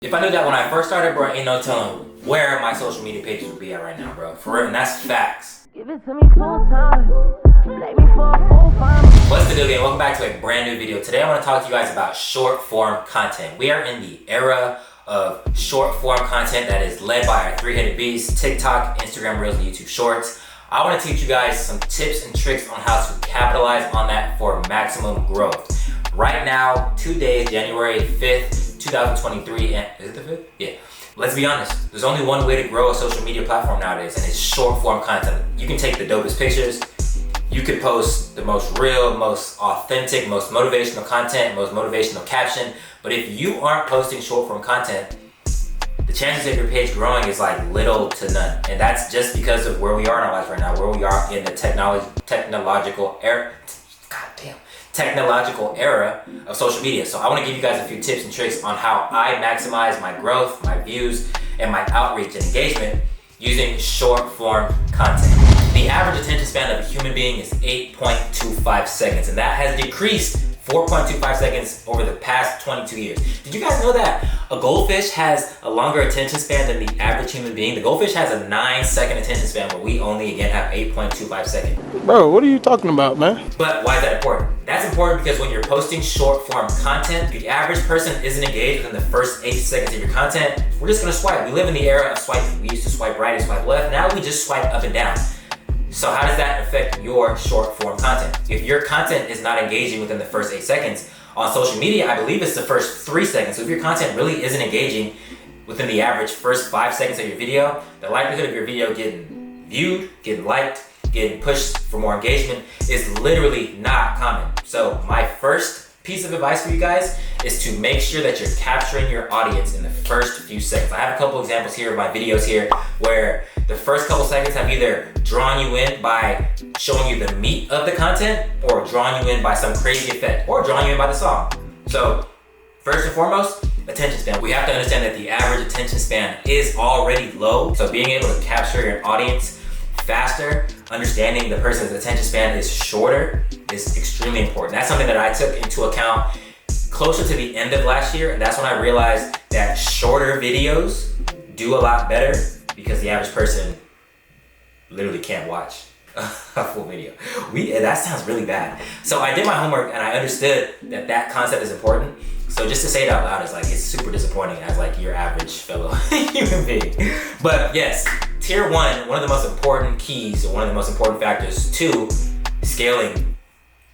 If I knew that when I first started, bro, ain't no telling where my social media pages would be at right now, bro. For real, and that's facts. Give it to me 2 times. Blame me for a 4-5. What's the deal, gang? Welcome back to a brand new video. Today I want to talk to you guys about short form content. We are in the era of short form content that is led by our three-headed beasts, TikTok, Instagram Reels, and YouTube Shorts. I want to teach you guys some tips and tricks on how to capitalize on that for maximum growth. Right now, today is January 5th, 2023, and is it the 5th? Yeah. Let's be honest, there's only one way to grow a social media platform nowadays, and it's short form content. You can take the dopest pictures, you could post the most real, most authentic, most motivational content, most motivational caption, but if you aren't posting short form content, the chances of your page growing is like little to none. And that's just because of where we are in our lives right now, where we are in the technological era of social media. So I want to give you guys a few tips and tricks on how I maximize my growth, my views, and my outreach and engagement using short form content. The average attention span of a human being is 8.25 seconds, and that has decreased 4.25 seconds over the past 22 years. Did you guys know that a goldfish has a longer attention span than the average human being? The goldfish has a 9-second attention span, but we only again have 8.25 seconds. Bro, what are you talking about, man? But why is that important? That's important because when you're posting short form content, the average person isn't engaged within the first 8 seconds of your content. We're just gonna swipe. We live in the era of swiping. We used to swipe right and swipe left. Now we just swipe up and down. So how does that affect your short form content? If your content is not engaging within the first 8 seconds, on social media, I believe it's the first 3 seconds. So if your content really isn't engaging within the average first 5 seconds of your video, the likelihood of your video getting viewed, getting liked, getting pushed for more engagement is literally not common. So my first piece of advice for you guys is to make sure that you're capturing your audience in the first few seconds. I have a couple examples here of my videos here where the first couple seconds have either drawn you in by showing you the meat of the content or drawing you in by some crazy effect or drawing you in by the song. So first and foremost, attention span. We have to understand that the average attention span is already low. So being able to capture your audience faster, understanding the person's attention span is shorter is extremely important. That's something that I took into account closer to the end of last year, and that's when I realized that shorter videos do a lot better because the average person literally can't watch a full video. That sounds really bad. So I did my homework and I understood that that concept is important. So just to say it out loud is like, it's super disappointing as like your average fellow human being. But yes, tier one of the most important keys or one of the most important factors to scaling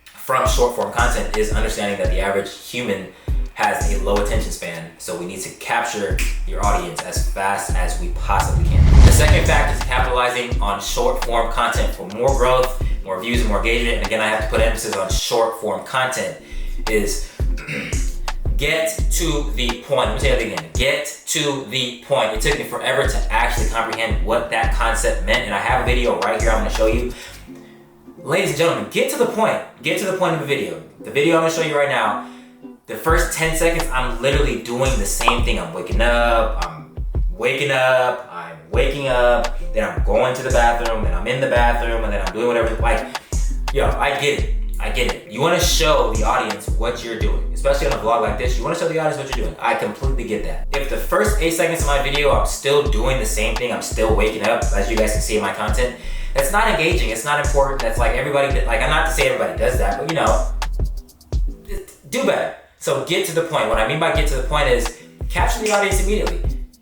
from short form content is understanding that the average human has a low attention span. So we need to capture your audience as fast as we possibly can. The second fact is capitalizing on short form content for more growth, more views, and more engagement. And again, I have to put emphasis on short form content is get to the point. Let me say that again. Get to the point. It took me forever to actually comprehend what that concept meant. And I have a video right here I'm gonna show you. Ladies and gentlemen, get to the point. Get to the point of the video. The video I'm gonna show you right now, the first 10 seconds, I'm literally doing the same thing. I'm waking up, I'm waking up, then I'm going to the bathroom, then I'm in the bathroom, and then I'm doing whatever. Like, yo, I get it. You wanna show the audience what you're doing, especially on a vlog like this. You wanna show the audience what you're doing. I completely get that. If the first 8 seconds of my video, I'm still doing the same thing, I'm still waking up, as you guys can see in my content, it's not engaging, it's not important. That's like everybody, like I'm not to say everybody does that, but you know, do better. So get to the point. What I mean by get to the point is capture the audience immediately.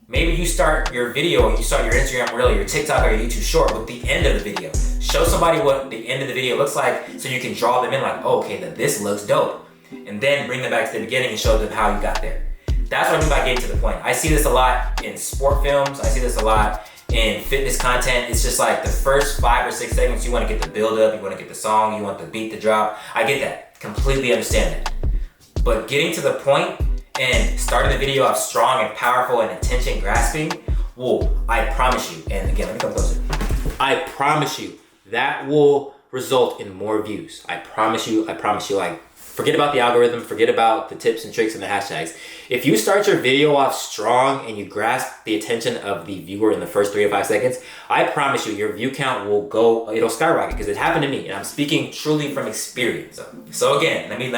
Maybe you start your video or you start your Instagram Reel, your TikTok, or your YouTube Short with the end of the video. Show somebody what the end of the video looks like so you can draw them in like, oh, okay, then this looks dope. And then bring them back to the beginning and show them how you got there. That's what I mean by getting to the point. I see this a lot in sport films. I see this a lot in fitness content. It's just like the first 5 or 6 seconds, you want to get the build up, you want to get the song, you want the beat to drop. I get that. Completely understand that. But getting to the point and starting the video off strong and powerful and attention grasping, whoa, I promise you, and again, let me come closer. I promise you, that will result in more views. I promise you, like, forget about the algorithm, forget about the tips and tricks and the hashtags. If you start your video off strong and you grasp the attention of the viewer in the first 3 to 5 seconds, I promise you your view count will go, it'll skyrocket because it happened to me and I'm speaking truly from experience. So again, let me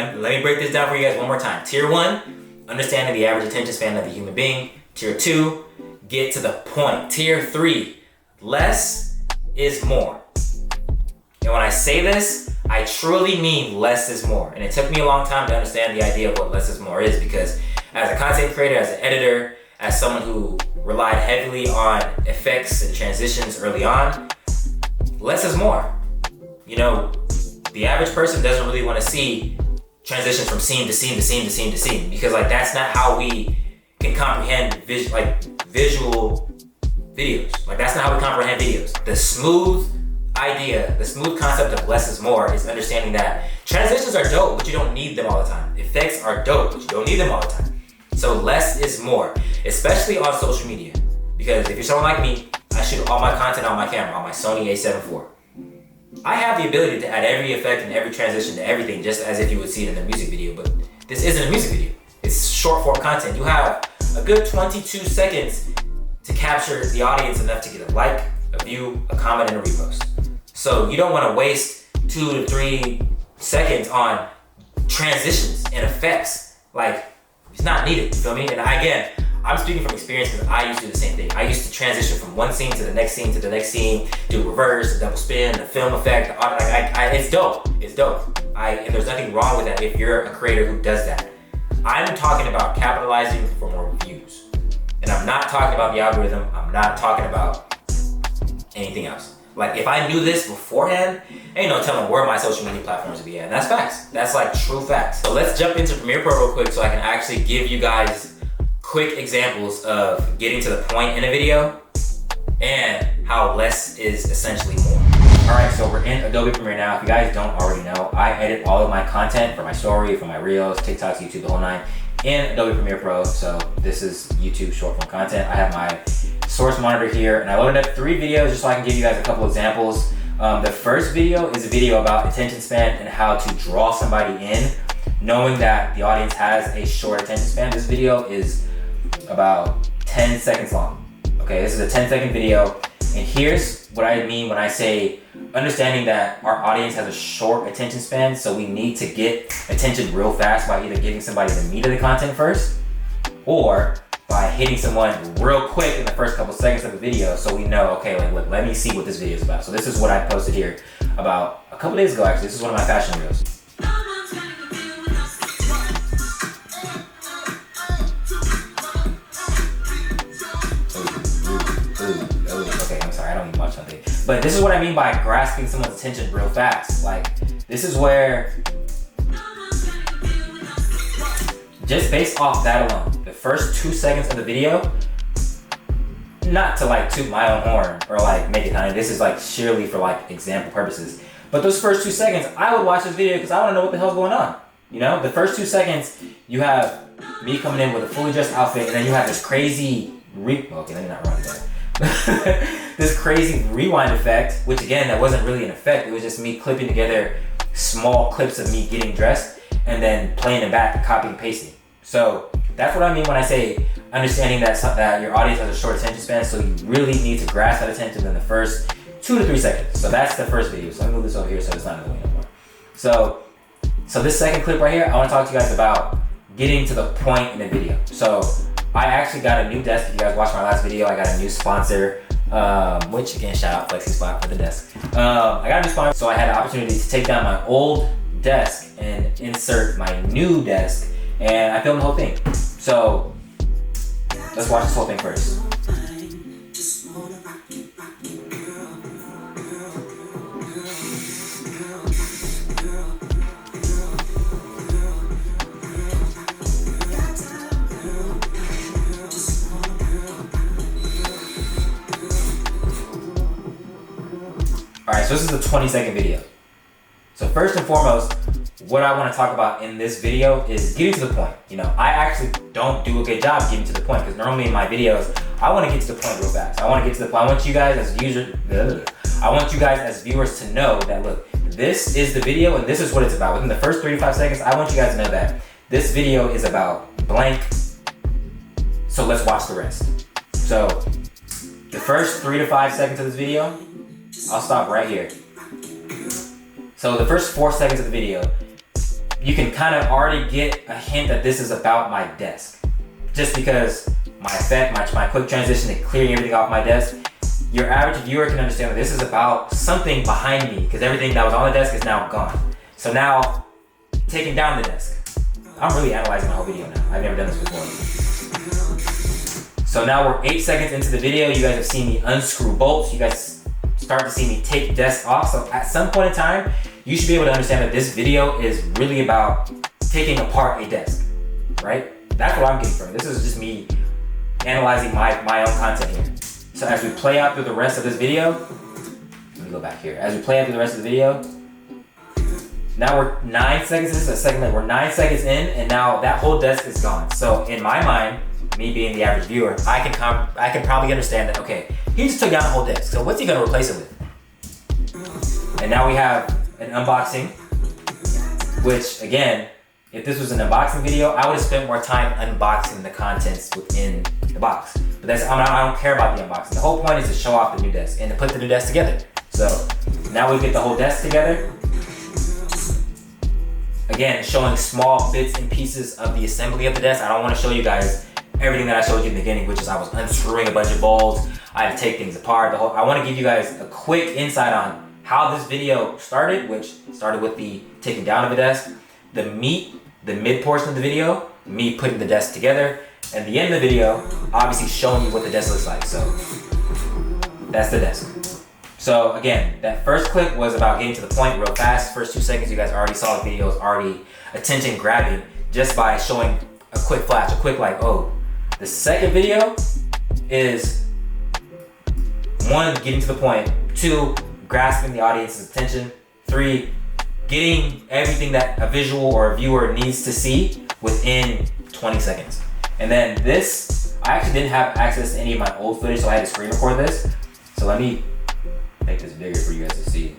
break this down for you guys one more time. Tier one, understanding the average attention span of the human being. Tier 2, get to the point. Tier 3, less is more. And when I say this, I truly mean less is more. And it took me a long time to understand the idea of what less is more is, because as a content creator, as an editor, as someone who relied heavily on effects and transitions early on, less is more. You know, the average person doesn't really want to see transitions from scene to scene to scene to scene to scene, because like that's not how we can comprehend visual videos. Like that's not how we comprehend videos. The smooth idea, the smooth concept of less is more is understanding that transitions are dope, but you don't need them all the time. Effects are dope, but you don't need them all the time. So less is more, especially on social media. Because if you're someone like me, I shoot all my content on my camera, on my Sony a7 IV. I have the ability to add every effect and every transition to everything just as if you would see it in a music video, but this isn't a music video. It's short form content. You have a good 22 seconds to capture the audience enough to get a like, a view, a comment, and a repost. So you don't want to waste 2 to 3 seconds on transitions and effects. Like, it's not needed, you feel me? And again, I'm speaking from experience because I used to do the same thing. I used to transition from one scene to the next scene to the next scene, do reverse, double spin, the film effect. It's dope. It's dope. And there's nothing wrong with that if you're a creator who does that. I'm talking about capitalizing for more views. And I'm not talking about the algorithm. I'm not talking about anything else. Like, if I knew this beforehand, ain't no telling where my social media platforms would be at. And that's facts. That's like true facts. So let's jump into Premiere Pro real quick so I can actually give you guys quick examples of getting to the point in a video and how less is essentially more. All right, so we're in Adobe Premiere now. If you guys don't already know, I edit all of my content for my story, for my reels, TikToks, YouTube, the whole nine in Adobe Premiere Pro. So this is YouTube short form content. I have my source monitor here, and I loaded up 3 videos just so I can give you guys a couple examples. The first video is a video about attention span and how to draw somebody in, knowing that the audience has a short attention span. This video is about 10 seconds long. Okay, this is a 10-second video, and here's what I mean when I say understanding that our audience has a short attention span, so we need to get attention real fast by either giving somebody the meat of the content first, or by hitting someone real quick in the first couple seconds of the video so we know, okay, like, look, let me see what this video is about. So this is what I posted here about a couple days ago, actually. This is one of my fashion reels. Okay, I'm sorry, I don't even watch something. But this is what I mean by grasping someone's attention real fast. Like, this is where, just based off that alone, the first 2 seconds of the video, not to like toot my own horn or like make it kind of, this is like sheerly for like example purposes, but those first 2 seconds, I would watch this video because I want to know what the hell's going on. You know, the first 2 seconds, you have me coming in with a fully dressed outfit, and then you have this crazy okay, let me not run that. This crazy rewind effect, which again, that wasn't really an effect. It was just me clipping together small clips of me getting dressed and then playing it back and copying and pasting. So that's what I mean when I say understanding that your audience has a short attention span, so you really need to grasp that attention in the first 2 to 3 seconds. So that's the first video. So let me move this over here so it's not in the way no more. So this second clip right here, I want to talk to you guys about getting to the point in the video. So I actually got a new desk. If you guys watched my last video, I got a new sponsor, which again, shout out FlexiSpot for the desk. I got a new sponsor, so I had the opportunity to take down my old desk and insert my new desk, and I filmed the whole thing. So let's watch this whole thing first. Alright, so this is a 20-second video. So first and foremost, what I want to talk about in this video is getting to the point. You know, I actually don't do a good job getting to the point because normally in my videos, I want to get to the point real fast. I want to get to the point. I want you guys as viewers to know that, look, this is the video and this is what it's about. Within the first 3 to 5 seconds, I want you guys to know that this video is about blank. So let's watch the rest. So the first 3 to 5 seconds of this video, I'll stop right here. So the first 4 seconds of the video, you can kind of already get a hint that this is about my desk. Just because my effect, my quick transition to clearing everything off my desk, your average viewer can understand that this is about something behind me because everything that was on the desk is now gone. So now, taking down the desk. I'm really analyzing the whole video now. I've never done this before. So now we're 8 seconds into the video. You guys have seen me unscrew bolts. You guys start to see me take desk off. So at some point in time, you should be able to understand that this video is really about taking apart a desk, right? That's what I'm getting from it. This is just me analyzing my own content here. So as we play out through the rest of this video, let me go back here. As we play out through the rest of the video, now we're 9 seconds, this is a segment, we're 9 seconds in, and now that whole desk is gone. So in my mind, me being the average viewer, I can probably understand that, okay, he just took down the whole desk, so what's he gonna replace it with? And now we have an unboxing, which again, if this was an unboxing video, I would have spent more time unboxing the contents within the box. But I don't care about the unboxing. The whole point is to show off the new desk and to put the new desk together. So now we get the whole desk together. Again, showing small bits and pieces of the assembly of the desk. I don't want to show you guys everything that I showed you in the beginning, which is I was unscrewing a bunch of bolts. I had to take things apart. I want to give you guys a quick insight on how this video started, which started with the taking down of the desk, the mid portion of the video, me putting the desk together, and the end of the video, obviously showing you what the desk looks like. So that's the desk. So again, that first clip was about getting to the point real fast. First 2 seconds, you guys already saw the video is already attention grabbing just by showing a quick flash, a quick like, oh. The second video is 1, getting to the point, 2, grasping the audience's attention, 3, getting everything that a visual or a viewer needs to see within 20 seconds. And then this, I actually didn't have access to any of my old footage, so I had to screen record this. So let me make this bigger for you guys to see.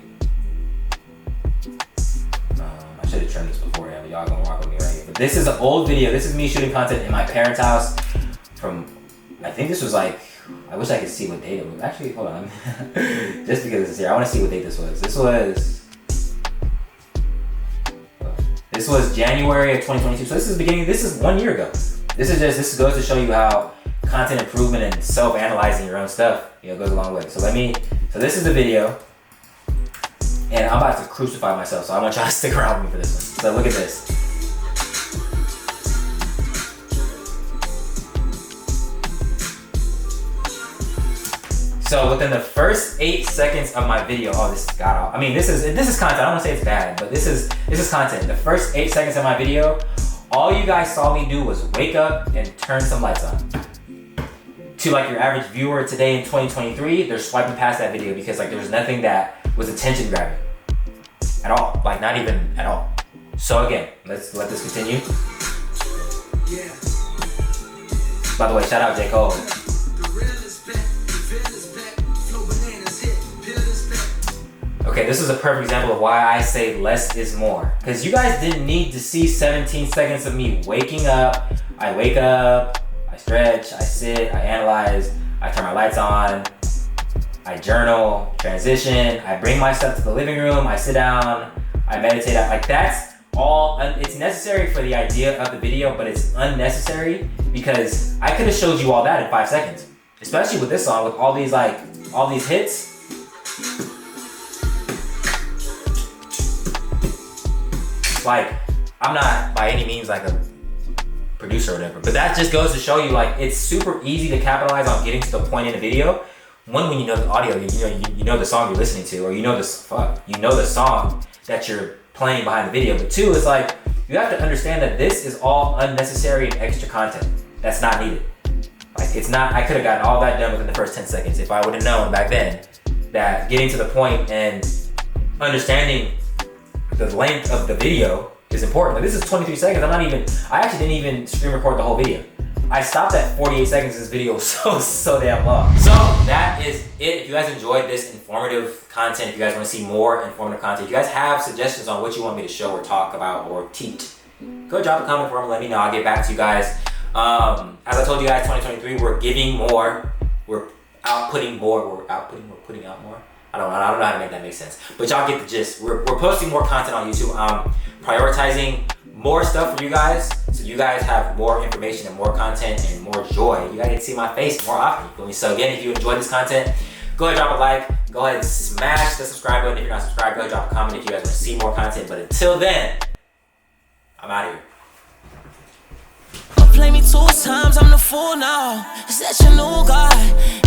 I should have trimmed this before, yeah, but y'all gonna rock with me right here. But this is an old video. This is me shooting content in my parents' house from, I think this was like, I wish I could see what date it was. Actually, hold on. Just because this is here, I wanna see what date this was. This was January of 2022. So this is 1 year ago. This goes to show you how content improvement and self-analyzing your own stuff, goes a long way. So this is the video, and I'm about to crucify myself, so I want y'all to stick around with me for this one. So look at this. So within the first 8 seconds of my video, oh, this got off. I mean, this is content. I don't want to say it's bad, but this is content. The first 8 seconds of my video, all you guys saw me do was wake up and turn some lights on. To like your average viewer today in 2023, they're swiping past that video because like there was nothing that was attention grabbing at all. Like not even at all. So again, let's let this continue. By the way, shout out J. Cole. Okay, this is a perfect example of why I say less is more. Because you guys didn't need to see 17 seconds of me waking up. I wake up, I stretch, I sit, I analyze, I turn my lights on, I journal, transition, I bring my stuff to the living room, I sit down, I meditate. Like that's all, it's necessary for the idea of the video, but it's unnecessary because I could have showed you all that in 5 seconds. Especially with this song, with all these hits. Like, I'm not by any means like a producer or whatever, but that just goes to show you like it's super easy to capitalize on getting to the point in a video. One, when you know the audio, you know the song you're listening to, or you know the song that you're playing behind the video. But 2, it's like you have to understand that this is all unnecessary and extra content that's not needed. Like it's not. I could have gotten all that done within the first 10 seconds if I would have known back then that getting to the point and understanding the length of the video is important. Like, this is 23 seconds. I actually didn't even screen record the whole video. I stopped at 48 seconds. This video was so damn long. So that is it. If you guys enjoyed this informative content, if you guys want to see more informative content, if you guys have suggestions on what you want me to show or talk about or teach, go drop a comment for me. Let me know. I'll get back to you guys. As I told you guys, 2023, we're giving more. We're putting out more. I don't know how to make that make sense. But y'all get the gist. We're posting more content on YouTube. Prioritizing more stuff for you guys, so you guys have more information and more content and more joy. You guys get to see my face more often. You feel me? So again, if you enjoy this content, go ahead and drop a like. Go ahead and smash the subscribe button if you're not subscribed. Go ahead and drop a comment if you guys want to see more content. But until then, I'm out of here. Play me 2 times, I'm the fool now. Is that your new guy?